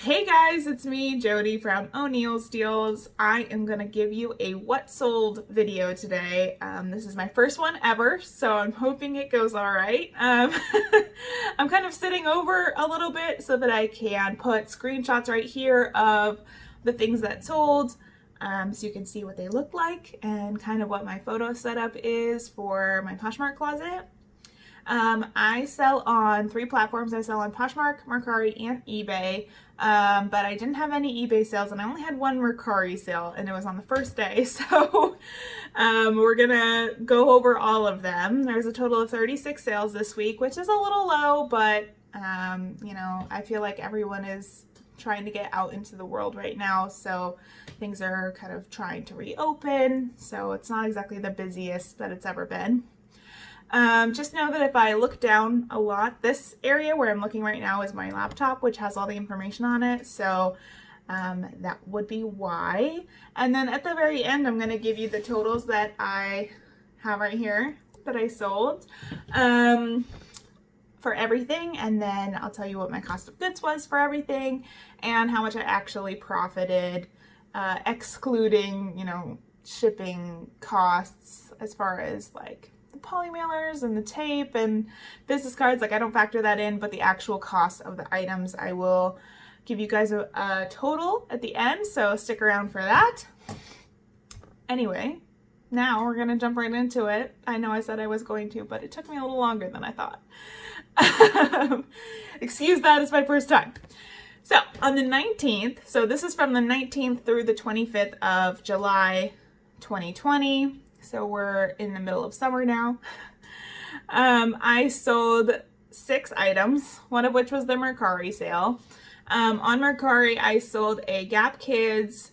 Hey guys, it's me, Jody from O'Neill's Deals. I am going to give you a what sold video today. This is my first one ever, so I'm hoping it goes all right. I'm kind of sitting over a little bit so that I can put screenshots right here of the things that sold, so you can see what they look like and kind of what my photo setup is for my Poshmark closet. I sell on 3 platforms. I sell on Poshmark, Mercari, and eBay, but I didn't have any eBay sales, and I only had one Mercari sale, and it was on the first day, so we're gonna go over all of them. There's a total of 36 sales this week, which is a little low, but you know, I feel like everyone is trying to get out into the world right now, so things are kind of trying to reopen, so it's not exactly the busiest that it's ever been. Just know that if I look down a lot, this area where I'm looking right now is my laptop, which has all the information on it, so that would be why. And then at the very end, I'm going to give you the totals that I have right here that I sold for everything, and then I'll tell you what my cost of goods was for everything and how much I actually profited, excluding, you know, shipping costs as far as like the poly mailers and the tape and business cards. Like, I don't factor that in, but the actual cost of the items, I will give you guys a total at the end, so stick around for that. Anyway, now we're gonna jump right into it. I know I said I was going to, but it took me a little longer than I thought. Excuse that, it's my first time. So on the 19th, so this is from the 19th through the 25th of July 2020. So we're in the middle of summer now. I sold 6 items, one of which was the Mercari sale. On Mercari, I sold a Gap Kids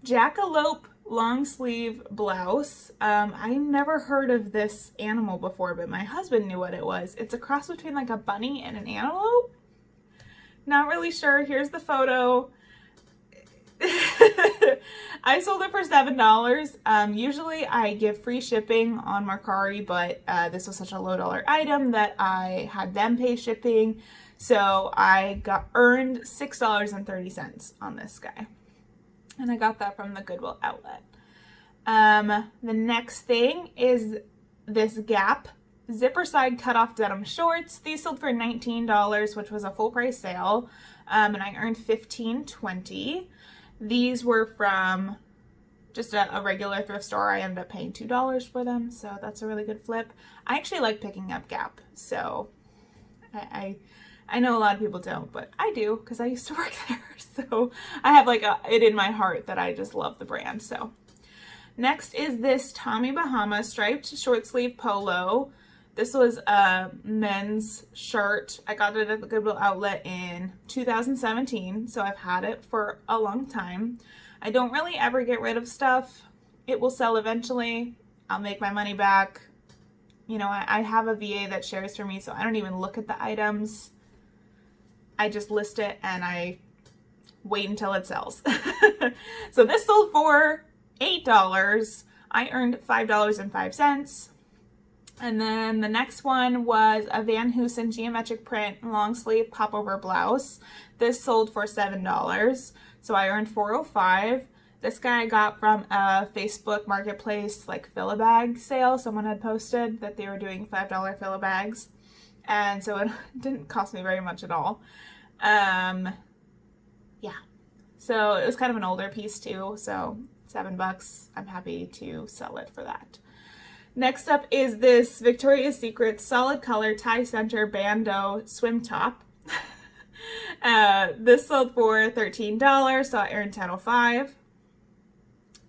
Jackalope long sleeve blouse. I never heard of this animal before, but my husband knew what it was. It's a cross between like a bunny and an antelope. Not really sure. Here's the photo. I sold it for $7. Usually I give free shipping on Mercari, but this was such a low dollar item that I had them pay shipping. So I earned $6.30 on this guy. And I got that from the Goodwill outlet. The next thing is this Gap zipper side cutoff denim shorts. These sold for $19, which was a full price sale. And I earned $15.20. These were from just a regular thrift store. I ended up paying $2 for them, so that's a really good flip. I actually like picking up Gap, so I know a lot of people don't, but I do because I used to work there. So I have like it in my heart that I just love the brand. So next is this Tommy Bahama striped short sleeve polo. This was a men's shirt. I got it at the Goodwill outlet in 2017, so I've had it for a long time. I don't really ever get rid of stuff. It will sell eventually. I'll make my money back. You know, I have a VA that shares for me, so I don't even look at the items. I just list it and I wait until it sells. So this sold for $8. I earned $5.05. And then the next one was a Van Heusen geometric print long sleeve popover blouse. This sold for $7, so I earned $4.05. This guy I got from a Facebook marketplace like fill-a-bag sale. Someone had posted that they were doing $5 fill-a-bags, and so it didn't cost me very much at all. Yeah, so it was kind of an older piece too, so $7. I'm happy to sell it for that. Next up is this Victoria's Secret solid color tie center bandeau swim top. This sold for $13, so I earned $10.05.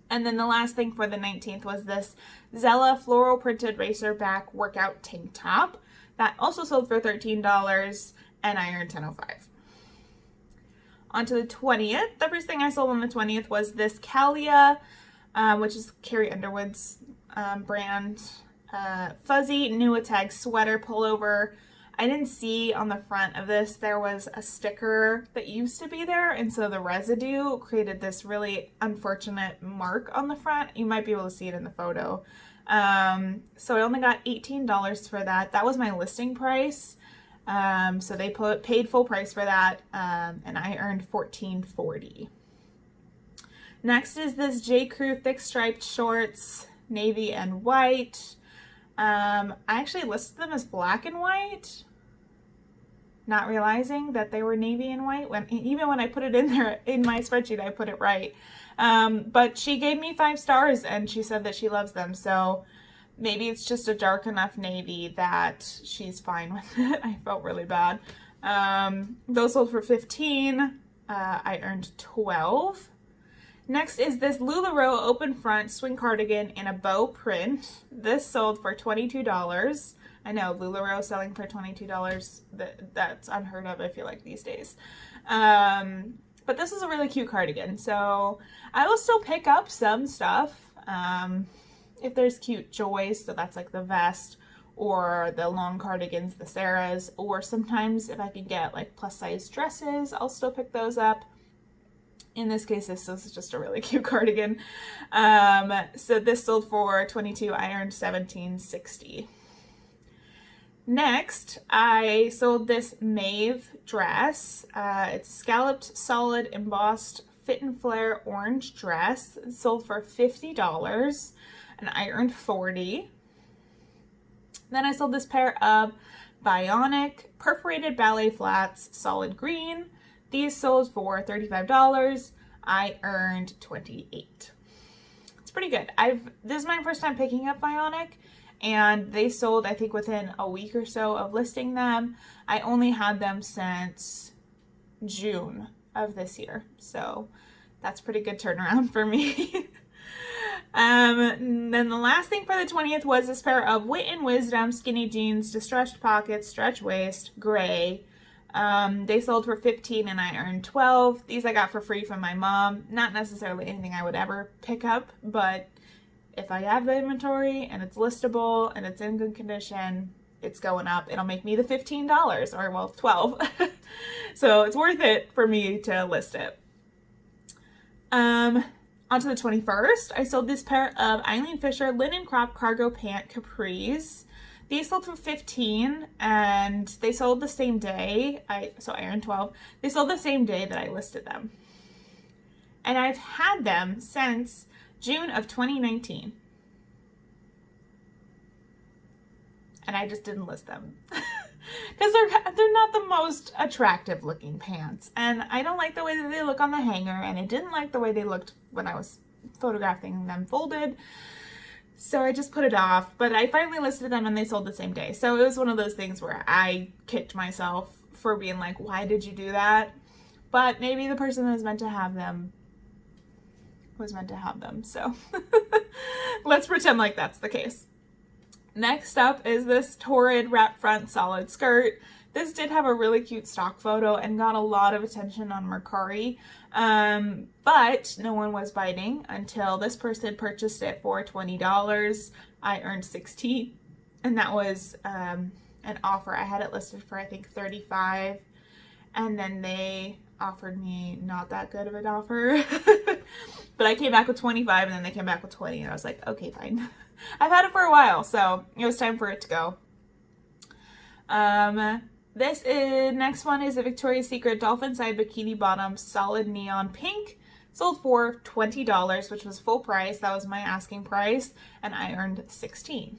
And then the last thing for the 19th was this Zella floral printed racerback workout tank top. That also sold for $13, and I earned $10.05. On to the 20th. The first thing I sold on the 20th was this Calia, which is Carrie Underwood's brand, fuzzy Nuitag sweater pullover. I didn't see on the front of this there was a sticker that used to be there, and so the residue created this really unfortunate mark on the front. You might be able to see it in the photo. So I only got $18 for that. That was my listing price. So they paid full price for that, and I earned $14.40. Next is this J. Crew thick striped shorts, navy and white. I actually listed them as black and white, not realizing that they were navy and white. Even when I put it in there in my spreadsheet, I put it right. But she gave me 5 stars and she said that she loves them. So maybe it's just a dark enough navy that she's fine with it. I felt really bad. Those sold for $15. I earned $12. Next is this Lululemon open front swing cardigan in a bow print. This sold for $22. I know, Lululemon selling for $22, that's unheard of, I feel like, these days. But this is a really cute cardigan, so I will still pick up some stuff. If there's cute joys, so that's like the vest, or the long cardigans, the Zara's, or sometimes if I can get like plus size dresses, I'll still pick those up. In this case, this is just a really cute cardigan. So this sold for $22. I earned $17.60. Next, I sold this Maeve Dress. It's scalloped, solid, embossed, fit and flare orange dress. It sold for $50, and I earned $40. Then I sold this pair of Bionic perforated ballet flats, solid green. These sold for $35. I earned $28. It's pretty good. This is my first time picking up Bionic, and they sold, I think, within a week or so of listing them. I only had them since June of this year, so that's pretty good turnaround for me. Then the last thing for the 20th was this pair of Wit and Wisdom skinny jeans, distressed pockets, stretch waist, gray. They sold for $15 and I earned $12. These I got for free from my mom. Not necessarily anything I would ever pick up, but if I have the inventory and it's listable and it's in good condition, it's going up. It'll make me the $15, or well, $12. So it's worth it for me to list it. On to the 21st, I sold this pair of Eileen Fisher linen crop cargo pant capris. These sold for $15 and they sold the same day. So I earned $12. They sold the same day that I listed them. And I've had them since June of 2019. And I just didn't list them. Because they're not the most attractive looking pants. And I don't like the way that they look on the hanger. And I didn't like the way they looked when I was photographing them folded. So I just put it off. But I finally listed them and they sold the same day. So it was one of those things where I kicked myself for being like, why did you do that? But maybe the person that was meant to have them was meant to have them. So let's pretend like that's the case. Next up is this Torrid wrap front solid skirt. This did have a really cute stock photo and got a lot of attention on Mercari, but no one was biting until this person purchased it for $20. I earned $16, and that was an offer. I had it listed for I think $35, and then they offered me not that good of an offer. But I came back with $25, and then they came back with $20, and I was like, okay, fine. I've had it for a while, so it was time for it to go. Next one is a Victoria's Secret Dolphin side bikini bottom, solid neon pink. Sold for $20, which was full price. That was my asking price, and I earned $16.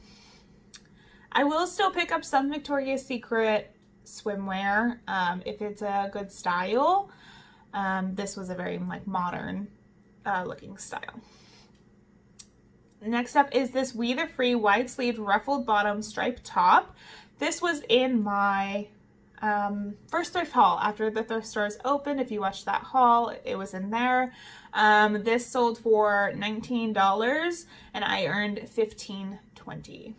I will still pick up some Victoria's Secret swimwear if it's a good style. This was a very modern looking style. Next up is this We The Free wide sleeved ruffled bottom striped top. This was in my first thrift haul after the thrift stores opened. If you watched that haul, it was in there. This sold for $19 and I earned $15.20.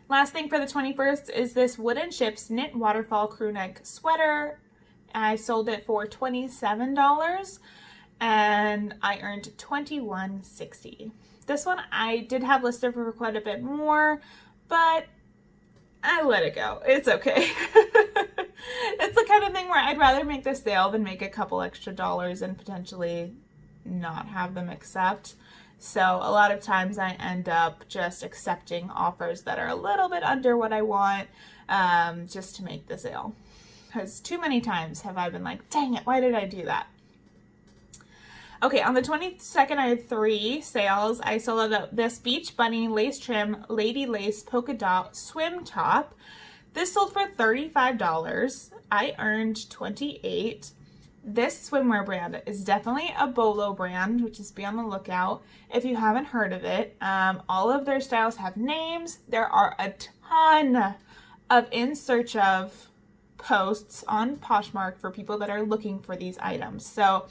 Last thing for the 21st is this Wooden Ships knit waterfall crew neck sweater. I sold it for $27 and I earned $21.60. This one I did have listed for quite a bit more, but I let it go. It's okay. It's the kind of thing where I'd rather make the sale than make a couple extra dollars and potentially not have them accept. So a lot of times I end up just accepting offers that are a little bit under what I want. just to make the sale. Because too many times have I been like, dang it, why did I do that? Okay, on the 22nd, I had 3 sales. I sold this Beach Bunny Lace Trim Lady Lace Polka Dot Swim Top. This sold for $35. I earned $28. This swimwear brand is definitely a Bolo brand, which is be on the lookout if you haven't heard of it. All of their styles have names. There are a ton of in search of posts on Poshmark for people that are looking for these items. So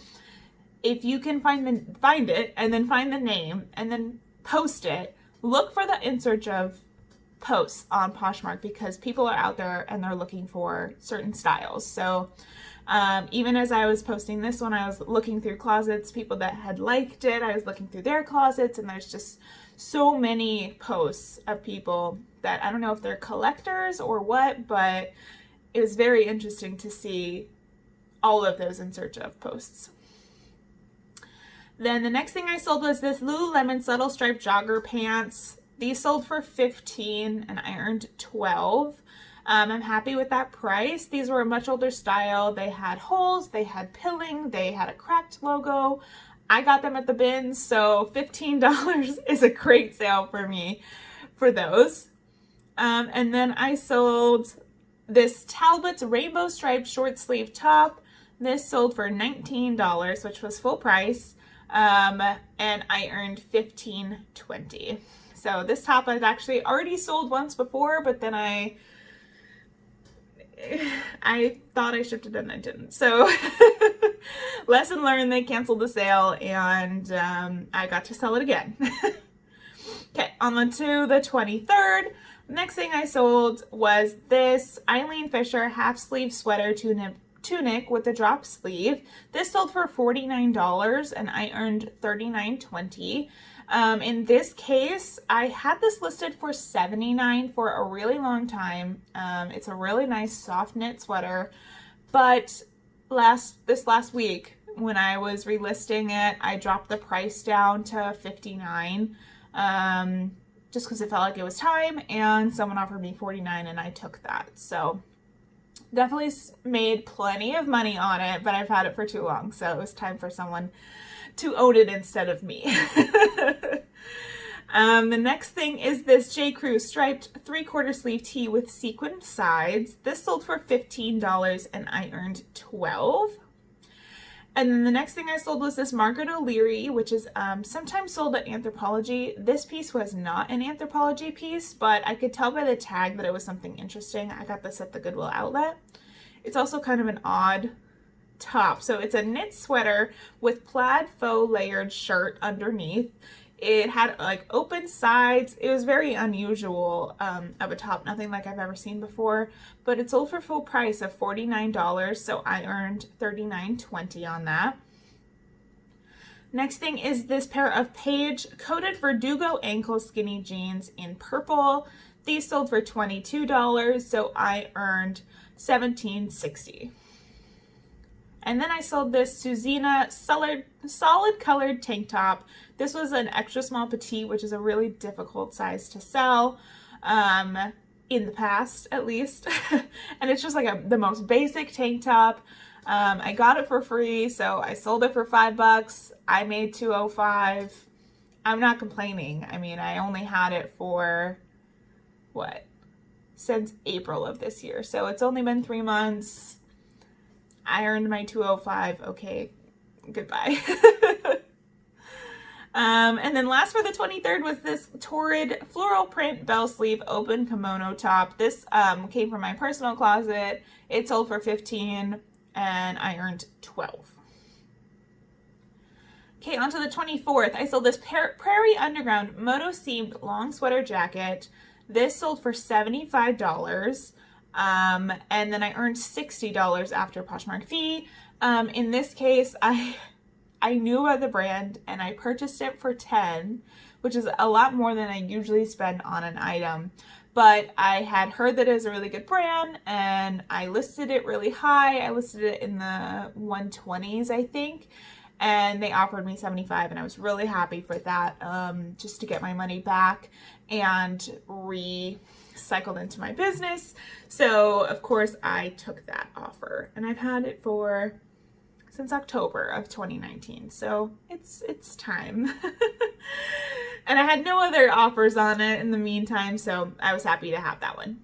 if you can find it and then find the name and then post it, look for the in search of posts on Poshmark, because people are out there and they're looking for certain styles. So even as I was posting this one, I was looking through closets, people that had liked it, I was looking through their closets, and there's just so many posts of people that I don't know if they're collectors or what, but it was very interesting to see all of those in search of posts. Then the next thing I sold was this Lululemon Subtle Stripe Jogger Pants. These sold for $15 and I earned $12. I'm happy with that price. These were a much older style. They had holes, they had pilling, they had a cracked logo. I got them at the bins, so $15 is a great sale for me for those. And then I sold this Talbot's Rainbow Striped Short Sleeve Top. This sold for $19, which was full price. And I earned $15.20. So this top I've actually already sold once before, but then I thought I shipped it and I didn't. So lesson learned, they canceled the sale and I got to sell it again. Okay, on to the 23rd. Next thing I sold was this Eileen Fisher half sleeve sweater tunic with a drop sleeve. This sold for $49 and I earned $39.20. In this case, I had this listed for $79 for a really long time. It's a really nice soft knit sweater, but this last week when I was relisting it, I dropped the price down to $59, just because it felt like it was time, and someone offered me $49 and I took that. So definitely made plenty of money on it, but I've had it for too long, so it was time for someone to own it instead of me. The next thing is this J. Crew striped 3/4 sleeve tee with sequined sides. This sold for $15 and I earned $12. And then the next thing I sold was this Margaret O'Leary, which is sometimes sold at Anthropologie. This piece was not an Anthropologie piece, but I could tell by the tag that it was something interesting. I got this at the Goodwill outlet. It's also kind of an odd top. So it's a knit sweater with plaid faux layered shirt underneath. It had like open sides. It was very unusual of a top, nothing like I've ever seen before, but it sold for full price of $49, so I earned $39.20 on that. Next thing is this pair of Paige coated Verdugo ankle skinny jeans in purple. These sold for $22, so I earned $17.60. And then I sold this Suzina solid colored tank top. This was an extra small petite, which is a really difficult size to sell, in the past at least. And it's just like the most basic tank top. I got it for free, so I sold it for $5. I made $2.05. I'm not complaining. I mean, I only had it for, since April of this year. So it's only been 3 months. I earned my $2.05. Okay, goodbye. And then last for the 23rd was this Torrid floral print bell sleeve open kimono top. This came from my personal closet. It sold for $15 and I earned $12. Okay, on to the 24th. I sold this Prairie Underground moto seamed long sweater jacket. This sold for $75. And then I earned $60 after Poshmark fee. In this case, I knew about the brand and I purchased it for $10, which is a lot more than I usually spend on an item. But I had heard that it was a really good brand and I listed it really high. I listed it in the 120s, I think. And they offered me $75 and I was really happy for that, just to get my money back and cycled into my business. So of course I took that offer, and I've had it since October of 2019. So it's time. And I had no other offers on it in the meantime, so I was happy to have that one.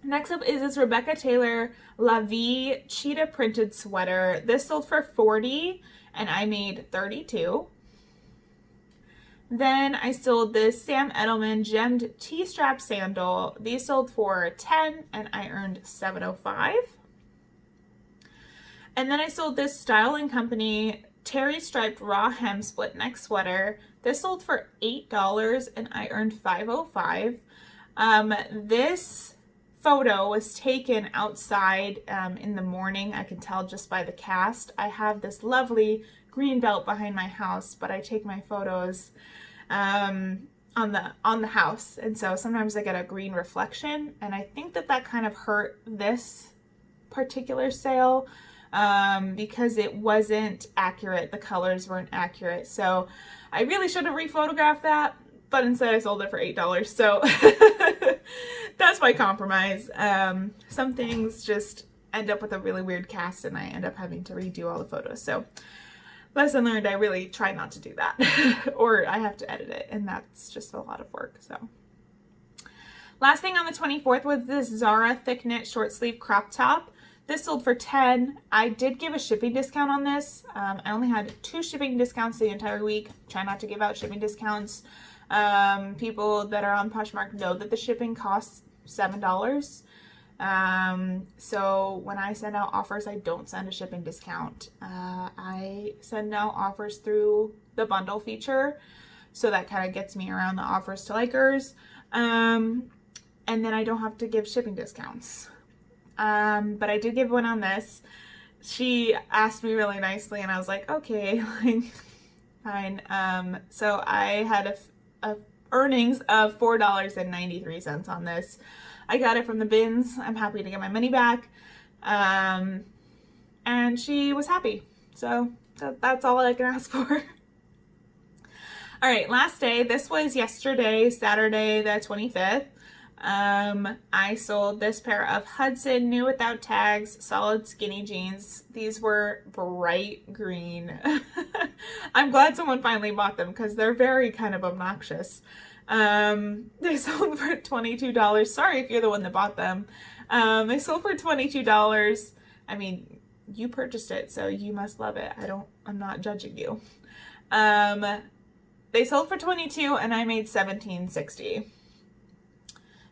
Next up is this Rebecca Taylor La Vie cheetah printed sweater. This sold for $40 and I made $32. Then I sold this Sam Edelman gemmed T-strap sandal. These sold for $10 and I earned $7.05. And then I sold this Style & Company terry striped raw hem split neck sweater. This sold for $8 and I earned $5.05. This photo was taken outside in the morning. I can tell just by the cast. I have this lovely green belt behind my house, but I take my photos on the house, and so sometimes I get a green reflection, and I think that kind of hurt this particular sale because it wasn't accurate. The colors weren't accurate, so I really should have rephotographed that, but instead I sold it for $8. So that's my compromise. Some things just end up with a really weird cast and I end up having to redo all the photos. So lesson learned, I really try not to do that or I have to edit it, and that's just a lot of work. So last thing on the 24th was this Zara thick knit short sleeve crop top. This sold for $10. I did give a shipping discount on this. I only had 2 shipping discounts the entire week. Try not to give out shipping discounts. People that are on Poshmark know that the shipping costs $7. So when I send out offers, I don't send a shipping discount. I send out offers through the bundle feature. So that kind of gets me around the offers to likers. And then I don't have to give shipping discounts. But I did give one on this. She asked me really nicely and I was like, okay, like, fine. So I had a earnings of $4.93 on this. I got it from the bins. I'm happy to get my money back. And she was happy. So that's all I can ask for. All right, last day. This was yesterday, Saturday the 25th. I sold this pair of Hudson new without tags solid skinny jeans. These were bright green. I'm glad someone finally bought them because they're very kind of obnoxious. They sold for $22. Sorry if you're the one that bought them. They sold for $22. I mean, you purchased it, so you must love it. I'm not judging you. They sold for $22 and I made $17.60.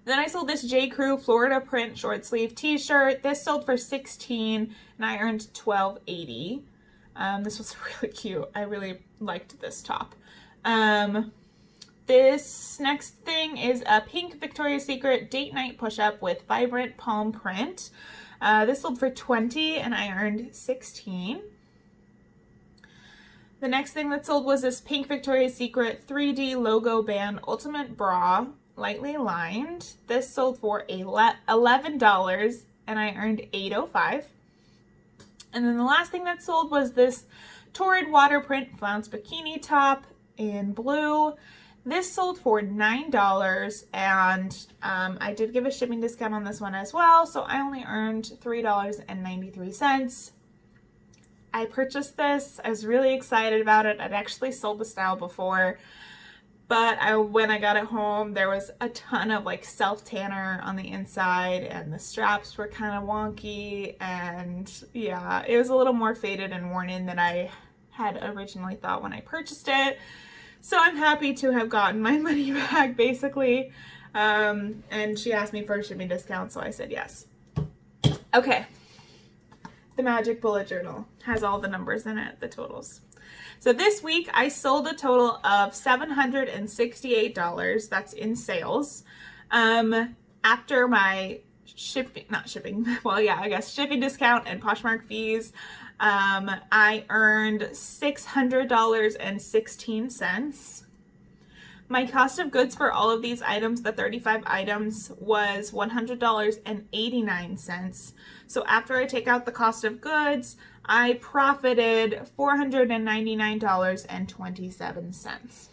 Then I sold this J. Crew Florida print short sleeve t-shirt. This sold for $16 and I earned $12.80. This was really cute. I really liked this top. This next thing is a pink Victoria's Secret date night push-up with vibrant palm print. This sold for $20 and I earned $16. The next thing that sold was this pink Victoria's Secret 3D logo band ultimate bra, lightly lined. This sold for $11 and I earned $8.05. And then the last thing that sold was this Torrid water print Flounce bikini top in blue. This sold for $9 and I did give a shipping discount on this one as well, so I only earned $3.93. I purchased this. I was really excited about it. I'd actually sold the style before, but when I got it home, there was a ton of like self-tanner on the inside and the straps were kind of wonky, and yeah, it was a little more faded and worn in than I had originally thought when I purchased it. So I'm happy to have gotten my money back, basically. And she asked me for a shipping discount, so I said yes. Okay. The magic bullet journal has all the numbers in it, the totals. So this week I sold a total of $768. That's in sales. After my shipping discount and Poshmark fees, I earned $600.16. My cost of goods for all of these items, the 35 items, was $100.89. So after I take out the cost of goods, I profited $499.27.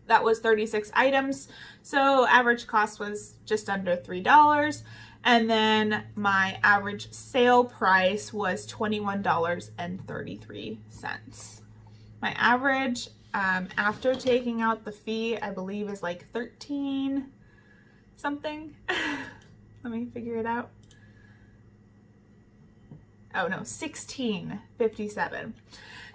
That was 36 items. So average cost was just under $3. And then my average sale price was $21.33. My average after taking out the fee, I believe, is like 13 something. Let me figure it out. Oh no, 16.57.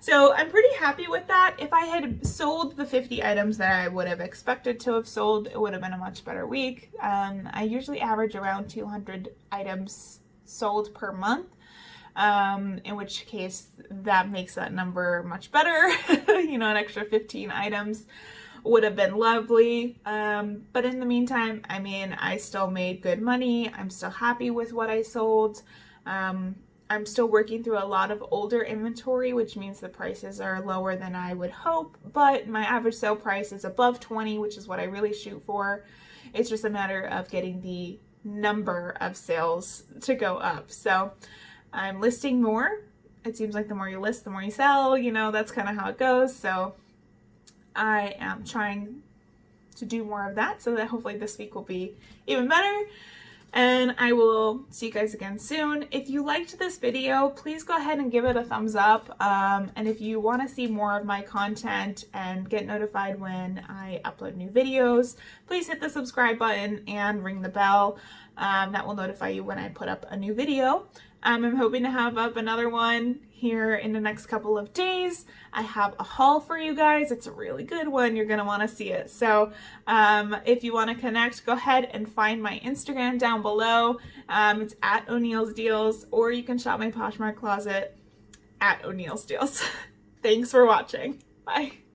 So I'm pretty happy with that. If I had sold the 50 items that I would have expected to have sold, it would have been a much better week. I usually average around 200 items sold per month, in which case that makes that number much better. You know, an extra 15 items would have been lovely. But in the meantime, I mean, I still made good money. I'm still happy with what I sold. I'm still working through a lot of older inventory, which means the prices are lower than I would hope, but my average sale price is above 20, which is what I really shoot for. It's just a matter of getting the number of sales to go up. So I'm listing more. It seems like the more you list, the more you sell, you know, that's kind of how it goes. So I am trying to do more of that so that hopefully this week will be even better. And I will see you guys again soon. If you liked this video, please go ahead and give it a thumbs up. And if you want to see more of my content and get notified when I upload new videos, please hit the subscribe button and ring the bell. That will notify you when I put up a new video. I'm hoping to have up another one here in the next couple of days. I have a haul for you guys. It's a really good one. You're going to want to see it. So if you want to connect, go ahead and find my Instagram down below. It's at O'Neill's Deals, or you can shop my Poshmark closet at O'Neill's Deals. Thanks for watching. Bye.